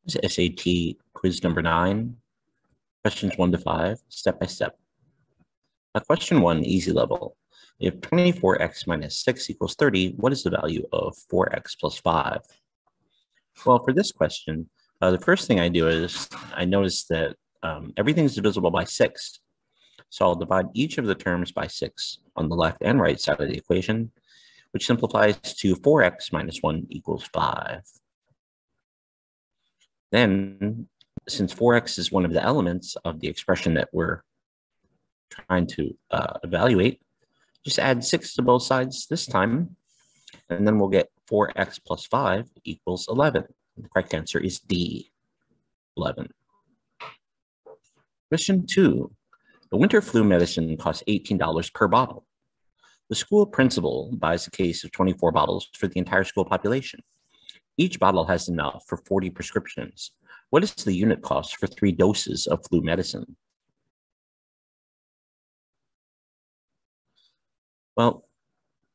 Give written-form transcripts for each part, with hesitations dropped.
This is SAT quiz number 9, questions 1 to 5, step by step. Question 1, easy level. If 24x minus 6 equals 30, what is the value of 4x plus 5? Well, for this question, the first thing I do is I notice that everything is divisible by 6. So I'll divide each of the terms by 6 on the left and right side of the equation, which simplifies to 4x minus 1 equals 5. Then, since 4x is one of the elements of the expression that we're trying to evaluate, just add 6 to both sides this time, and then we'll get 4x plus 5 equals 11. The correct answer is D, 11. Question 2. The winter flu medicine costs $18 per bottle. The school principal buys a case of 24 bottles for the entire school population. Each bottle has enough for 40 prescriptions. What is the unit cost for 3 doses of flu medicine? Well,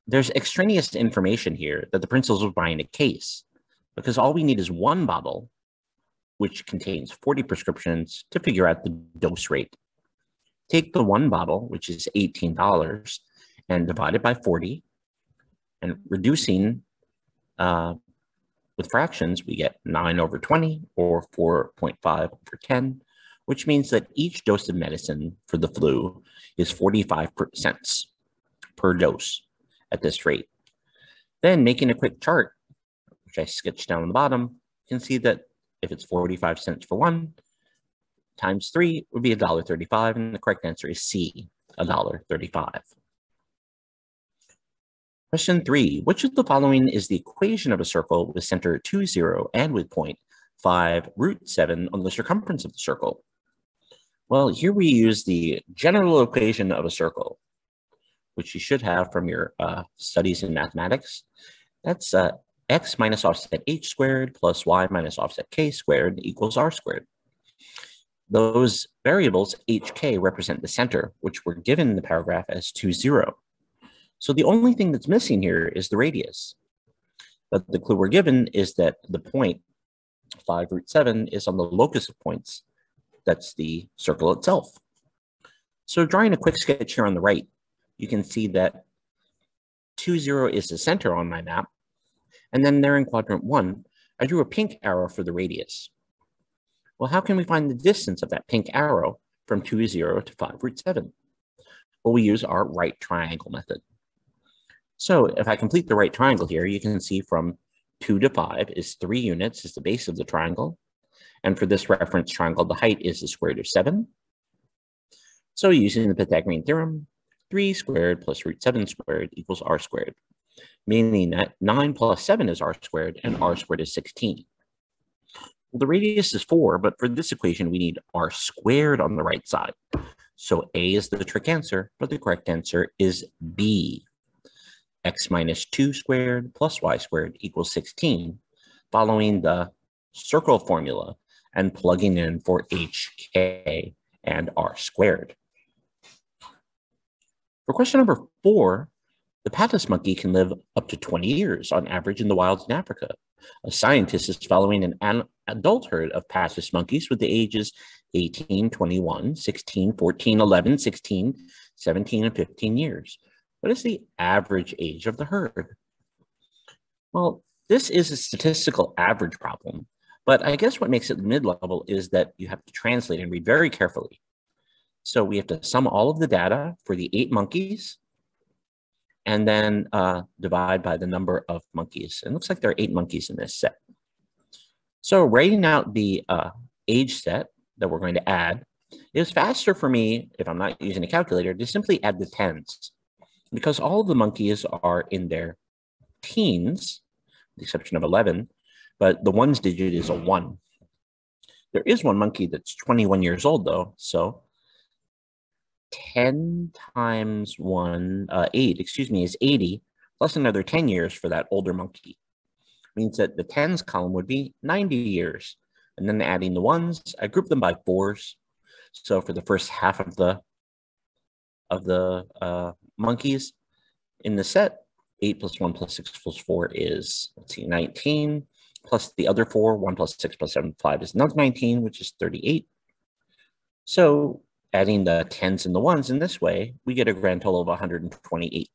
there's extraneous information here that the principal is buying a case, because all we need is one bottle, which contains 40 prescriptions, to figure out the dose rate. Take the one bottle, which is $18, and divide it by 40, and reducing with fractions, we get 9 over 20, or 4.5 over 10, which means that each dose of medicine for the flu is 45 cents per dose at this rate. Then, making a quick chart, which I sketched down on the bottom, you can see that if it's 45 cents for one, times 3 would be $1.35, and the correct answer is C, $1.35. Question 3, which of the following is the equation of a circle with center 2, 0, and with point 5 root 7 on the circumference of the circle? Well, here we use the general equation of a circle, which you should have from your studies in mathematics. That's x minus offset h squared plus y minus offset k squared equals r squared. Those variables hk represent the center, which were given in the paragraph as 2, 0. So the only thing that's missing here is the radius. But the clue we're given is that the point 5 root 7 is on the locus of points. That's the circle itself. So drawing a quick sketch here on the right, you can see that 2, 0 is the center on my map. And then there in quadrant 1, I drew a pink arrow for the radius. Well, how can we find the distance of that pink arrow from 2, 0 to 5 root 7? Well, we use our right triangle method. So if I complete the right triangle here, you can see from 2 to 5 is 3 units is the base of the triangle. And for this reference triangle, the height is the square root of 7. So using the Pythagorean theorem, 3 squared plus root 7 squared equals r squared, meaning that 9 plus 7 is r squared and r squared is 16. Well, the radius is 4, but for this equation, we need r squared on the right side. So A is the trick answer, but the correct answer is B. X minus 2 squared plus y squared equals 16, following the circle formula and plugging in for hk and r squared. For question number 4, the patas monkey can live up to 20 years on average in the wilds in Africa. A scientist is following an adult herd of patas monkeys with the ages 18, 21, 16, 14, 11, 16, 17, and 15 years. What is the average age of the herd? Well, this is a statistical average problem, but I guess what makes it mid-level is that you have to translate and read very carefully. So we have to sum all of the data for the 8 monkeys and then divide by the number of monkeys. It looks like there are 8 monkeys in this set. So writing out the age set that we're going to add is faster for me, if I'm not using a calculator, to simply add the tens, because all of the monkeys are in their teens, with the exception of 11, but the ones digit is a 1. There is one monkey that's 21 years old, though, so 10 times 1, 8, is 80, plus another 10 years for that older monkey. Means that the tens column would be 90 years. And then adding the ones, I group them by 4s. So for the first half of the monkeys in the set, 8 plus 1 plus 6 plus 4 is, 19. plus the other 4, 1 plus 6 plus 7, 5 is another 19, which is 38. So adding the 10s and the 1s in this way, we get a grand total of 128.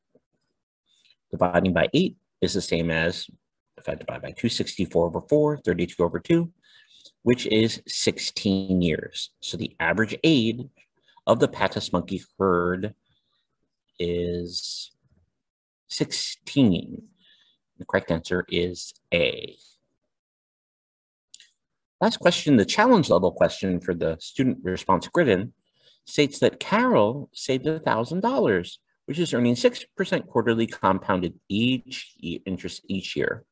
Dividing by 8 is the same as if I divide by 2, 64 over 4, 32 over 2, which is 16 years. So the average age of the Patas monkey herd is 16. The correct answer is A. Last question, the challenge level question for the student response grid-in states that Carol saved $1,000, which is earning 6% quarterly compounded interest each year.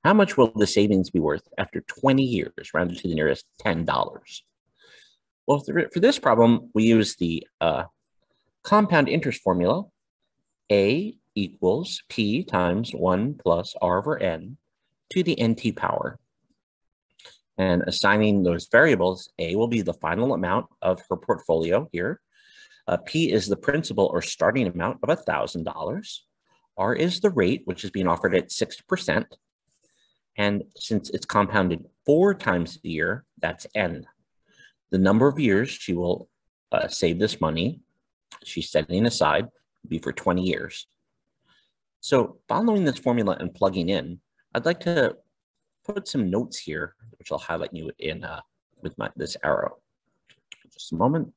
How much will the savings be worth after 20 years, rounded to the nearest $10? Well, for this problem, we use the compound interest formula. A equals P times 1 plus R over N to the NT power. And assigning those variables, A will be the final amount of her portfolio here. P is the principal or starting amount of $1,000. R is the rate, which is being offered at 6%. And since it's compounded 4 times a year, that's N. The number of years she will save this money, she's setting aside, will be for 20 years. So following this formula and plugging in, I'd like to put some notes here, which I'll highlight you in with this arrow. Just a moment. All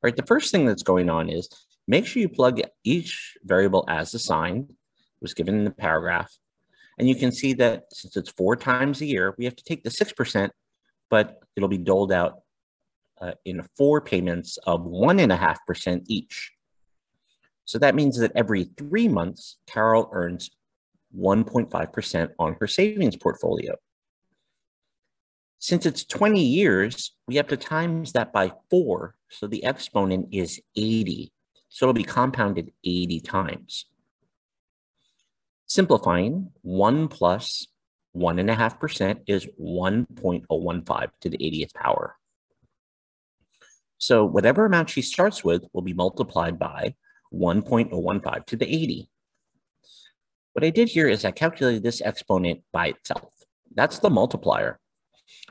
right, the first thing that's going on is make sure you plug each variable as assigned, was given in the paragraph. And you can see that since it's 4 times a year, we have to take the 6%, but it'll be doled out in 4 payments of 1.5% each. So that means that every 3 months, Carol earns 1.5% on her savings portfolio. Since it's 20 years, we have to times that by 4. So the exponent is 80. So it'll be compounded 80 times. Simplifying, 1 plus 1.5% is 1.015 to the 80th power. So whatever amount she starts with will be multiplied by 1.015 to the 80. What I did here is I calculated this exponent by itself. That's the multiplier.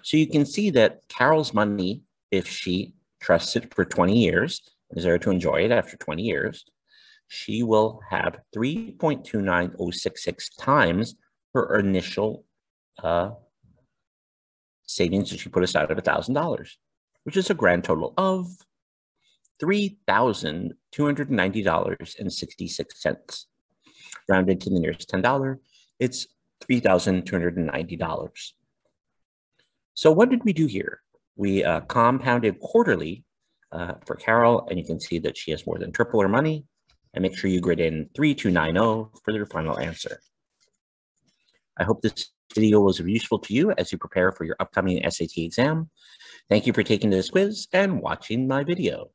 So you can see that Carol's money, if she trusts it for 20 years, is there to enjoy it after 20 years, she will have 3.29066 times her initial savings that she put aside of $1,000, which is a grand total of $3,290.66. Rounded to the nearest $10, it's $3,290. So what did we do here? We compounded quarterly for Carol, and you can see that she has more than triple her money. And make sure you grid in 3290 for your final answer. I hope this video was useful to you as you prepare for your upcoming SAT exam. Thank you for taking this quiz and watching my video.